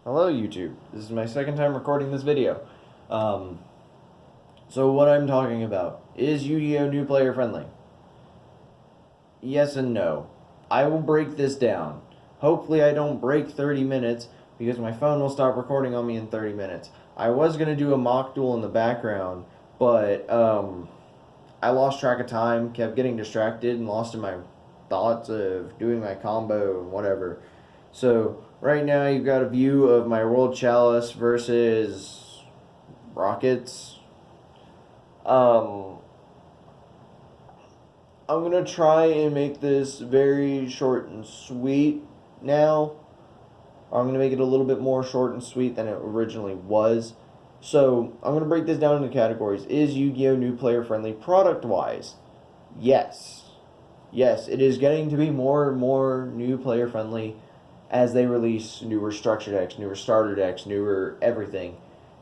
Hello YouTube. This is my second time recording this video. Um, so what I'm talking about is Yu-Gi-Oh! New player friendly? Yes and no. I will break this down. Hopefully I don't break 30 minutes because my phone will stop recording on me in 30 minutes. I was going to do a mock duel in the background, but I lost track of time, kept getting distracted, and lost in my thoughts of doing my combo and whatever. So right now you've got a view of my World Chalice versus Rockets. Um, I'm gonna try and make this very short and sweet now. I'm gonna make it a little bit more short and sweet than it originally was. So I'm gonna break this down into categories. Is Yu-Gi-Oh! New player friendly product wise? Yes. Yes, it is getting to be more and more new player friendly as they release newer structure decks, newer starter decks, newer everything.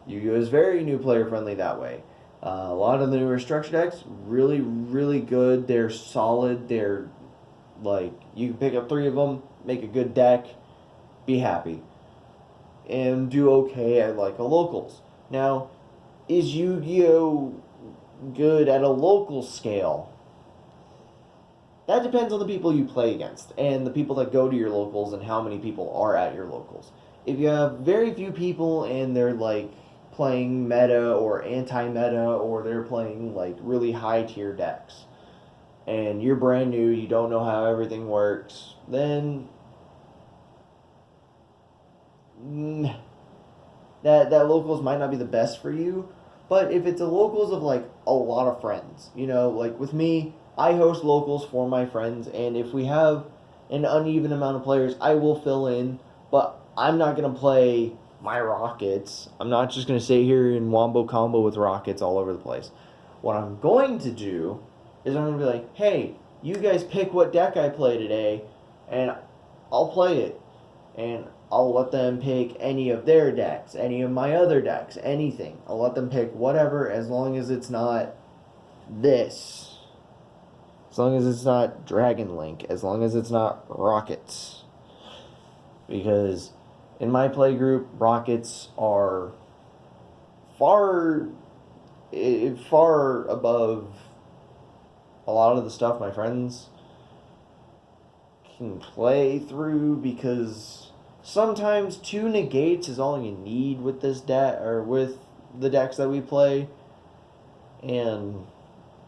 Yu-Gi-Oh is very new player friendly that way. A lot of the newer structure decks really, really good. They're solid. They're like you can pick up three of them, make a good deck, be happy, and do okay at like a locals. Now, is Yu-Gi-Oh good at a local scale? That depends on the people you play against and the people that go to your locals and how many people are at your locals. If you have very few people and they're like playing meta or anti-meta or they're playing like really high tier decks and you're brand new, you don't know how everything works, then mm, that locals might not be the best for you. But if it's a locals of like a lot of friends, like with me, I host locals for my friends, and if we have an uneven amount of players, I will fill in. But I'm not gonna play my Rockets. I'm not just gonna sit here and wombo combo with Rockets all over the place. What I'm going to do is I'm gonna be like, hey, you guys pick what deck I play today, and I'll play it and I'll let them pick any of their decks, any of my other decks, anything. I'll let them pick whatever as long as it's not this. As long as it's not Dragon Link, as long as it's not Rockets. Because in my play group, Rockets are far far above a lot of the stuff my friends can play through because sometimes two negates is all you need with this deck or with the decks that we play, and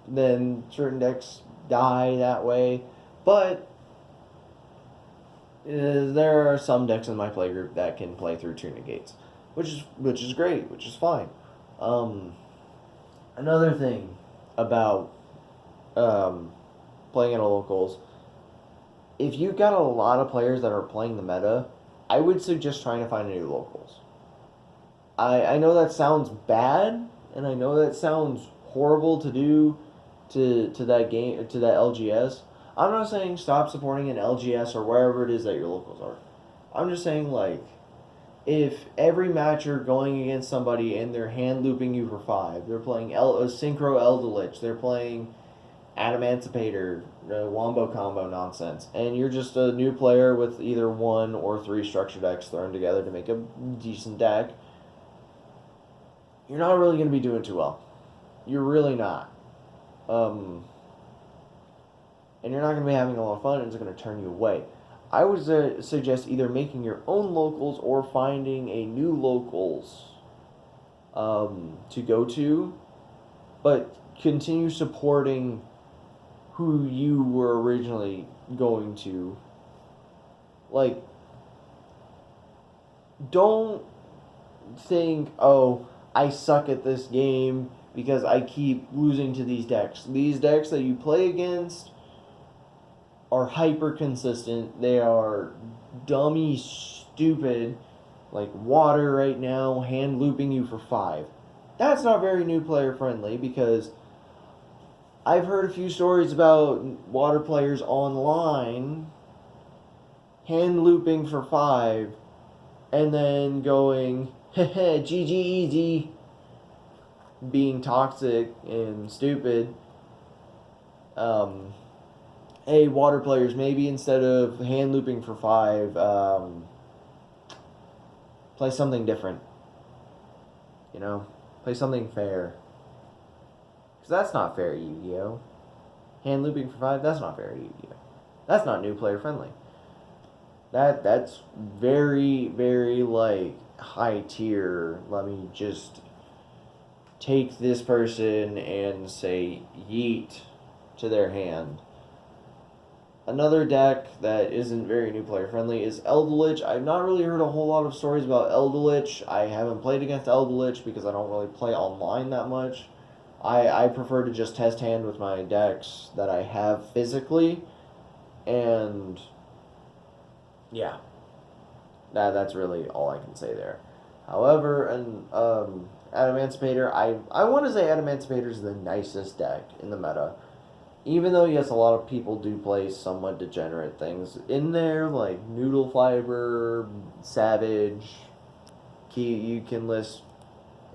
then certain decks die that way. But there are some decks in my playgroup that can play through two negates, which is great, which is fine. Um, Another thing about um, playing at a locals, if you've got a lot of players that are playing the meta, I would suggest trying to find new locals. I know that sounds bad, and I know that sounds horrible to do to that game to that LGS. I'm not saying stop supporting an LGS or wherever it is that your locals are. I'm just saying like if every match you're going against somebody and they're hand looping you for five, they're playing Synchro Eldelich, they're playing Adamancipator, Wombo combo nonsense, and you're just a new player with either one or three structure decks thrown together to make a decent deck, you're not really going to be doing too well. You're really not. Um, and you're not going to be having a lot of fun, and it's going to turn you away. I would suggest either making your own locals or finding a new locals to go to, but continue supporting who you were originally going to. Like, don't think, oh, I suck at this game because I keep losing to these decks. These decks that you play against are hyper consistent. They are dummy stupid, like water right now, hand looping you for five. That's not very new player friendly because I've heard a few stories about water players online hand looping for five and then going, heh GG easy, being toxic and stupid. Um, hey, water players, maybe instead of hand looping for five, Play something different. You know? Play something fair. Because that's not fair, Yu-Gi-Oh! Hand looping for 5, that's not fair, Yu-Gi-Oh! That's not new player friendly. That's very, very, like, high tier. Let me just take this person and say yeet to their hand. Another deck that isn't very new player friendly is Eldelich. I've not really heard a whole lot of stories about Eldelich. I haven't played against Eldelich because I don't really play online that much. I prefer to just test hand with my decks that I have physically, and yeah, that's really all I can say there. However, Adamancipator, I want to say Adamancipator is the nicest deck in the meta. Even though, yes, a lot of people do play somewhat degenerate things in there, like Noodle Fiber, Savage, you can list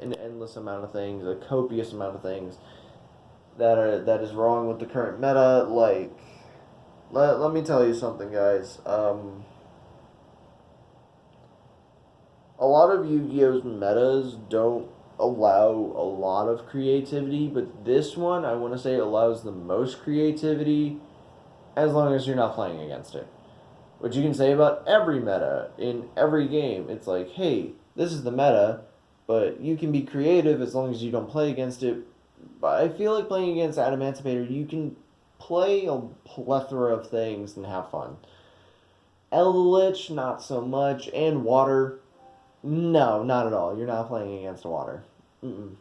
an endless amount of things, a copious amount of things that is wrong with the current meta. Like, let me tell you something, guys. A lot of Yu-Gi-Oh's metas don't allow a lot of creativity, but this one, I want to say, allows the most creativity as long as you're not playing against it. Which you can say about every meta in every game. It's like, hey, this is the meta, but you can be creative as long as you don't play against it. But I feel like playing against Adamancipator, you can play a plethora of things and have fun. Eldritch, not so much, and Water, no, not at all. You're not playing against water. Mm-mm.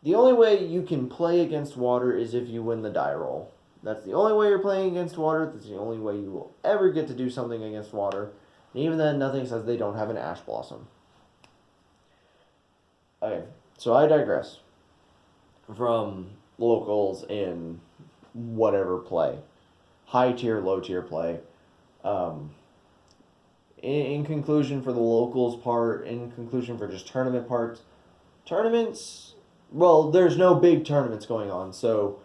The only way you can play against water is if you win the die roll. That's the only way you're playing against water. That's the only way you will ever get to do something against water. And even then, nothing says they don't have an Ash Blossom. Okay, so I digress from locals and whatever play. High tier, low tier play. Um, in conclusion for the locals part, in conclusion for just tournament parts, tournaments, well, there's no big tournaments going on, so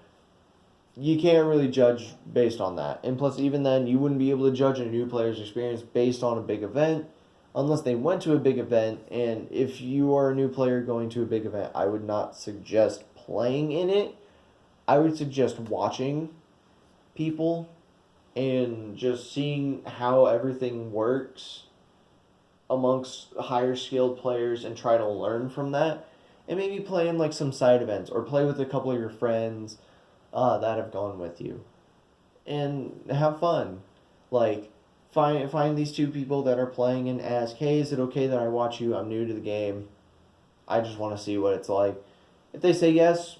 you can't really judge based on that. And plus, even then, you wouldn't be able to judge a new player's experience based on a big event unless they went to a big event. And if you are a new player going to a big event, I would not suggest playing in it. I would suggest watching people and just seeing how everything works amongst higher skilled players and try to learn from that. And maybe play in like some side events or play with a couple of your friends that have gone with you and have fun. Like, find these two people that are playing and ask, hey, is it okay that I watch you? I'm new to the game. I just want to see what it's like. If they say yes,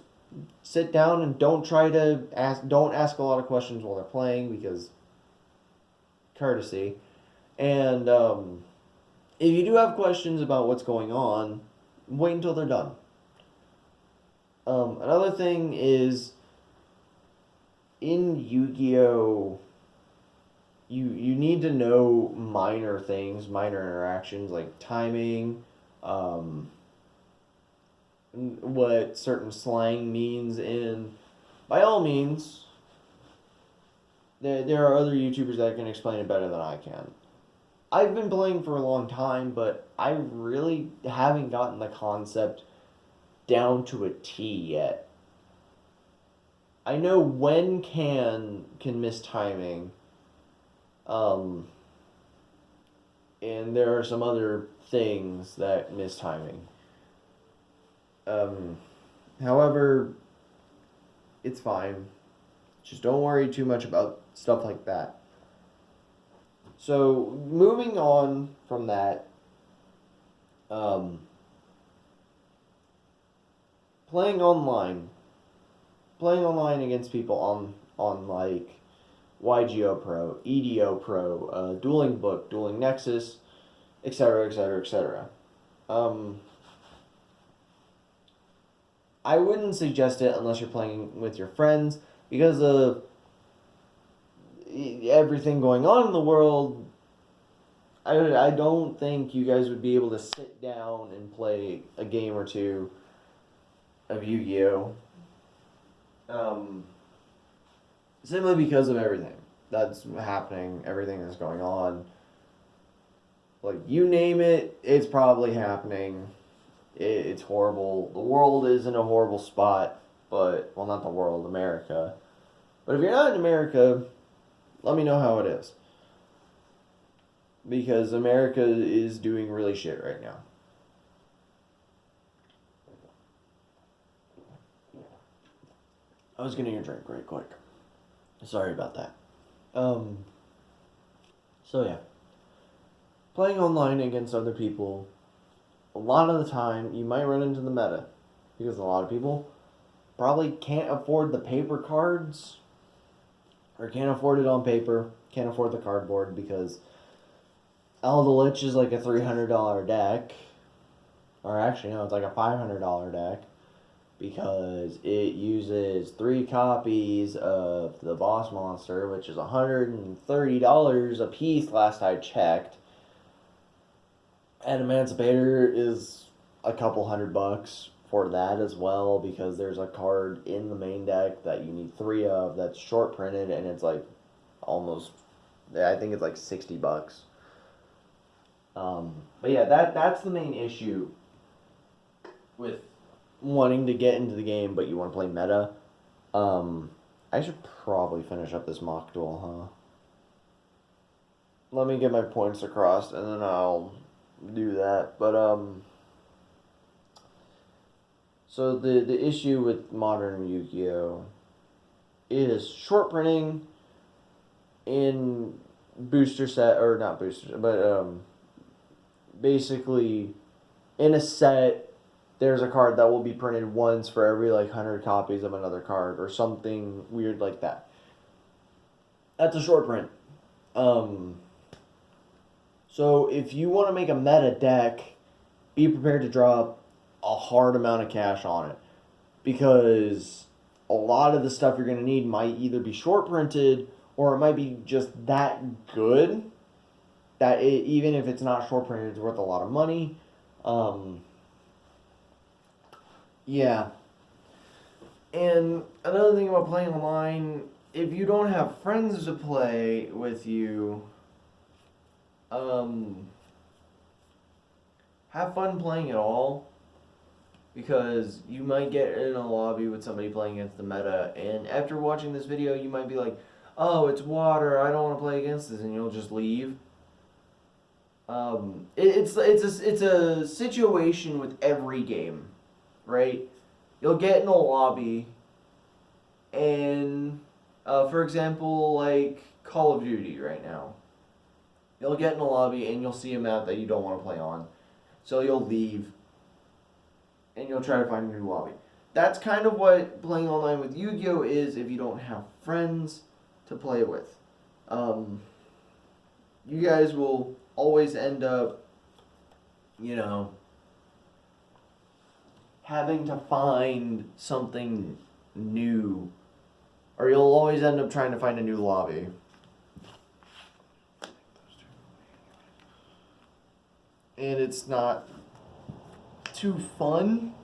sit down and don't ask a lot of questions while they're playing because courtesy. And if you do have questions about what's going on, wait until they're done. Another thing is in Yu-Gi-Oh, you need to know minor things, minor interactions like timing, what certain slang means. In by all means, there are other YouTubers that can explain it better than I can. I've been playing for a long time, but I really haven't gotten the concept down to a T yet. I know when can miss timing, um, and there are some other things that miss timing. Um, However, it's fine. Just don't worry too much about stuff like that. So moving on from that, um, playing online, playing online against people on like Yugioh Pro, EDO Pro, Dueling Book, Dueling Nexus, etc., etc., etc. I wouldn't suggest it unless you're playing with your friends because of everything going on in the world. I don't think you guys would be able to sit down and play a game or two of Yu-Gi-Oh! Simply because of everything that's happening, everything that's going on. Like, you name it, it's probably happening. It's horrible. The world is in a horrible spot, but, well, not the world, America. But if you're not in America, let me know how it is. Because America is doing really shit right now. I was getting a drink right quick. Sorry about that. So yeah. Playing online against other people, a lot of the time you might run into the meta. Because a lot of people probably can't afford the paper cards. Or can't afford it on paper. Can't afford the cardboard because All the Lich is like a $300 deck. Or actually, no, it's like a $500 deck. Because it uses 3 copies of the boss monster, which is $130 a piece last I checked. And Emancipator is a couple $100 for that as well, because there's a card in the main deck that you need 3 of that's short printed, and it's like almost, I think it's like $60. But yeah, that's the main issue with wanting to get into the game, but you want to play meta. I should probably finish up this mock duel, huh? Let me get my points across, and then I'll do that. But so the issue with modern Yu-Gi-Oh is short printing in booster set, or not booster, but basically in a set there's a card that will be printed once for every like 100 copies of another card or something weird like that. That's a short print. So if you want to make a meta deck, be prepared to drop a hard amount of cash on it, because a lot of the stuff you're going to need might either be short printed or it might be just that good that even if it's not short printed, it's worth a lot of money. Yeah. And another thing about playing online, if you don't have friends to play with you, have fun playing at all, because you might get in a lobby with somebody playing against the meta, and after watching this video, you might be like, oh, it's water, I don't want to play against this, and you'll just leave. It's a situation with every game, right? You'll get in a lobby, and for example, like Call of Duty right now, you'll get in a lobby and you'll see a map that you don't want to play on, so you'll leave, and you'll try to find a new lobby. That's kind of what playing online with Yu-Gi-Oh is if you don't have friends to play with. You guys will always end up, having to find something new, or you'll always end up trying to find a new lobby. And it's not too fun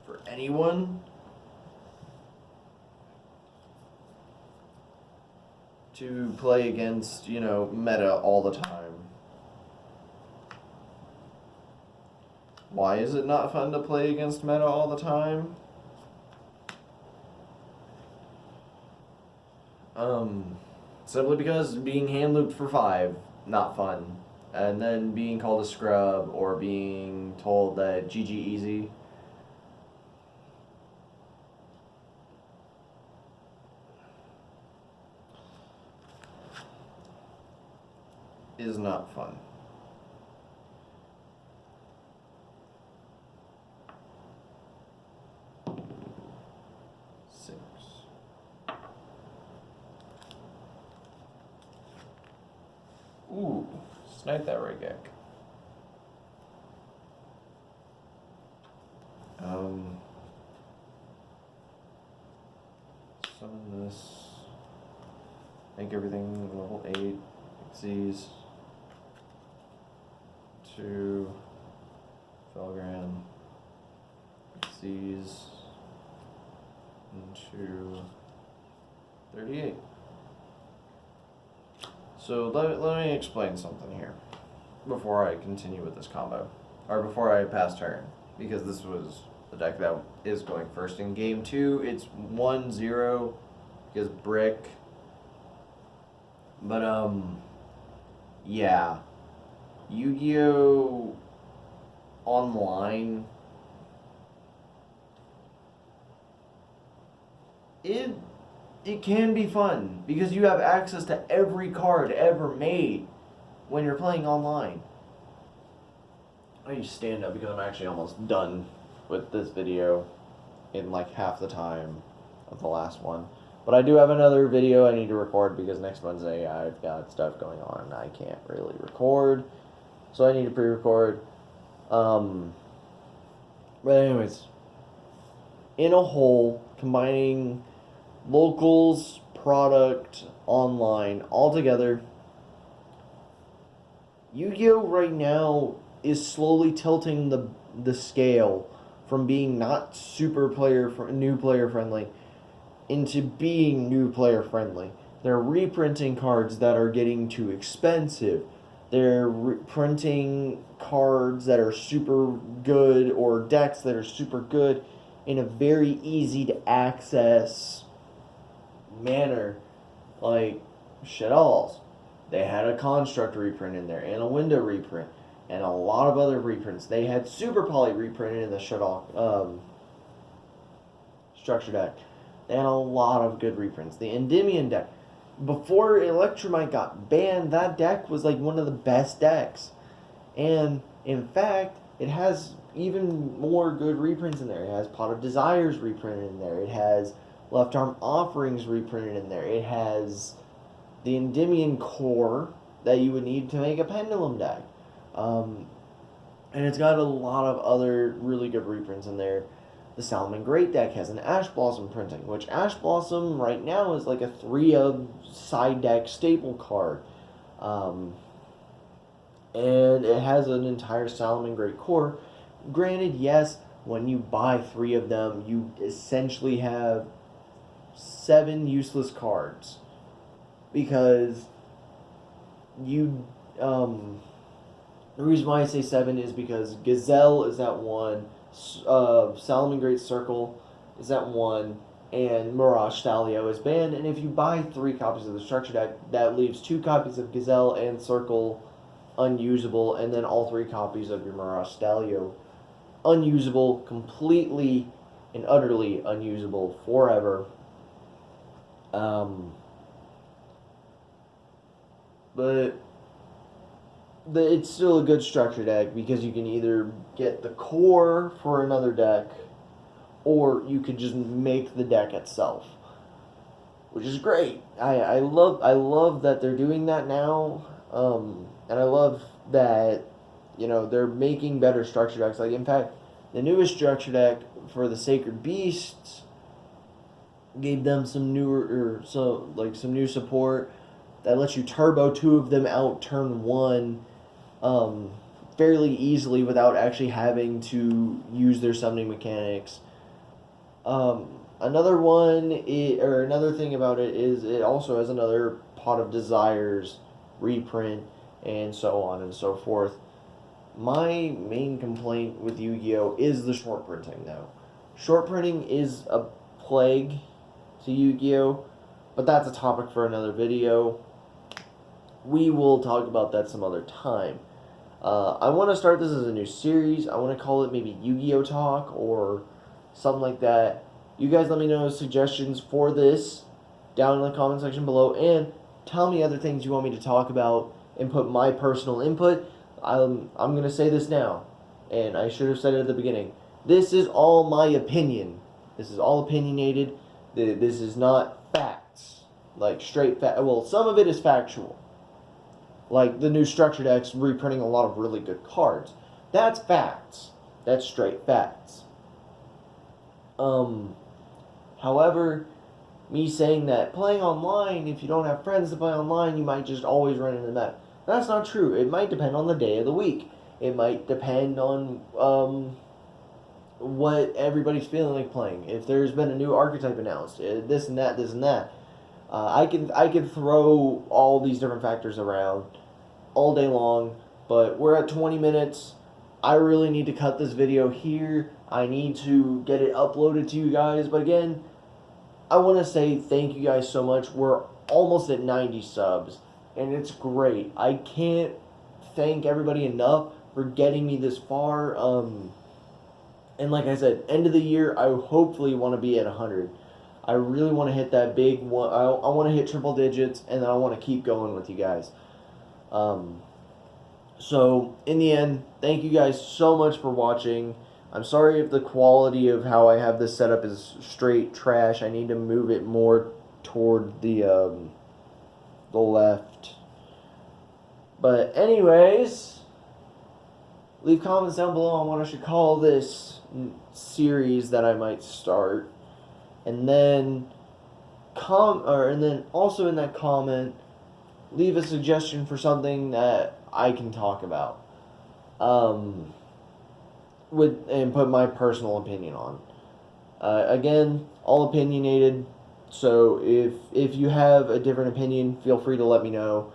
for anyone to play against, meta all the time. Why is it not fun to play against meta all the time? Simply because being hand looped for 5, not fun. And then being called a scrub or being told that GG easy. Is not fun. Ooh, snipe that Regek. Summon this. Make everything level 8. Xyz. 2. Felgran. Xyz. Into 38. So let me explain something here. before I continue with this combo, or before I pass turn, because this was the deck that is going first. In game 2, it's 1-0 because brick. But yeah, Yu-Gi-Oh! Online, it can be fun because you have access to every card ever made when you're playing online. I need to stand up because I'm actually almost done with this video in like half the time of the last one. But I do have another video I need to record because next Wednesday I've got stuff going on and I can't really record. So I need to pre-record. But anyways, in a whole, combining locals, product, online, all together, Yu-Gi-Oh! Right now is slowly tilting the scale from being not new player friendly into being new player friendly. They're reprinting cards that are getting too expensive. They're printing cards that are super good or decks that are super good in a very easy to access manner, like Shaddolls. They had a Construct reprint in there and a Window reprint and a lot of other reprints. They had Super Poly reprinted in the Shaddol structure deck. They had a lot of good reprints. The Endymion deck, before Electromite got banned, that deck was like one of the best decks. And in fact, it has even more good reprints in there. It has Pot of Desires reprinted in there. It has Left Arm Offerings reprinted in there. It has the Endymion core that you would need to make a Pendulum deck. And it's got a lot of other really good reprints in there. The Salomon Great deck has an Ash Blossom printing, which Ash Blossom right now is like a 3 side deck staple card. And it has an entire Salomon Great core. Granted, yes, when you buy 3 of them, you essentially have 7 useless cards. Because the reason why I say 7 is because Gazelle is at 1, Salomon Great Circle is at 1, and Mirage Stalio is banned. And if you buy 3 copies of the structure deck, that leaves 2 copies of Gazelle and Circle unusable, and then all 3 copies of your Mirage Stalio unusable, completely and utterly unusable forever. But it's still a good structure deck because you can either get the core for another deck or you could just make the deck itself, which is great. I love that they're doing that now, and I love that they're making better structure decks. Like, in fact, the newest structure deck for the Sacred Beasts gave them some new support that lets you turbo 2 of them out turn 1 fairly easily without actually having to use their summoning mechanics. Another thing about it is it also has another Pot of Desires reprint and so on and so forth. My main complaint with Yu-Gi-Oh! Is the short printing, though. Short printing is a plague to Yu-Gi-Oh! But that's a topic for another video. We will talk about that some other time. I want to start this as a new series. I want to call it maybe Yu-Gi-Oh! Talk or something like that. You guys let me know suggestions for this down in the comment section below, and tell me other things you want me to talk about and put my personal input. I'm going to say this now, and I should have said it at the beginning. This is all my opinion. This is all opinionated. This is not facts. Like, straight fact. Well, some of it is factual. Like the new structure decks reprinting a lot of really good cards. That's facts. That's straight facts. However, me saying that playing online, if you don't have friends to play online, you might just always run into that. That's not true. It might depend on the day of the week. It might depend on what everybody's feeling like playing. If there's been a new archetype announced, this and that, this and that. I can throw all these different factors around all day long, But we're at 20 minutes. I really need to cut this video here. I need to get it uploaded to you guys. But again, I want to say thank you guys so much. We're almost at 90 subs, and it's great. I can't thank everybody enough for getting me this far. And like I said, end of the year, I hopefully want to be at 100. I really want to hit that big one. I want to hit triple digits, and then I want to keep going with you guys. So, in the end, thank you guys so much for watching. I'm sorry if the quality of how I have this set up is straight trash. I need to move it more toward the left. But anyways, leave comments down below on what I should call this series that I might start. And then and then also in that comment, leave a suggestion for something that I can talk about. And put my personal opinion on. Again, all opinionated. So if you have a different opinion, feel free to let me know.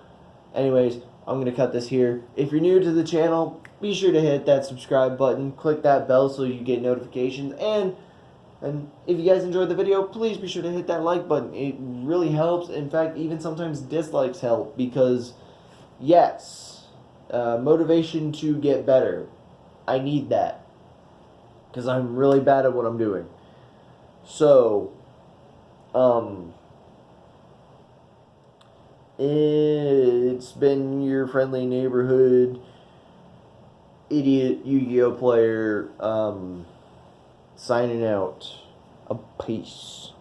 Anyways, I'm going to cut this here. If you're new to the channel, be sure to hit that subscribe button. Click that bell so you get notifications. And if you guys enjoyed the video, please be sure to hit that like button. It really helps. In fact, even sometimes dislikes help because, yes, motivation to get better. I need that because I'm really bad at what I'm doing. So, it's been your friendly neighborhood idiot Yu-Gi-Oh player, signing out. A peace.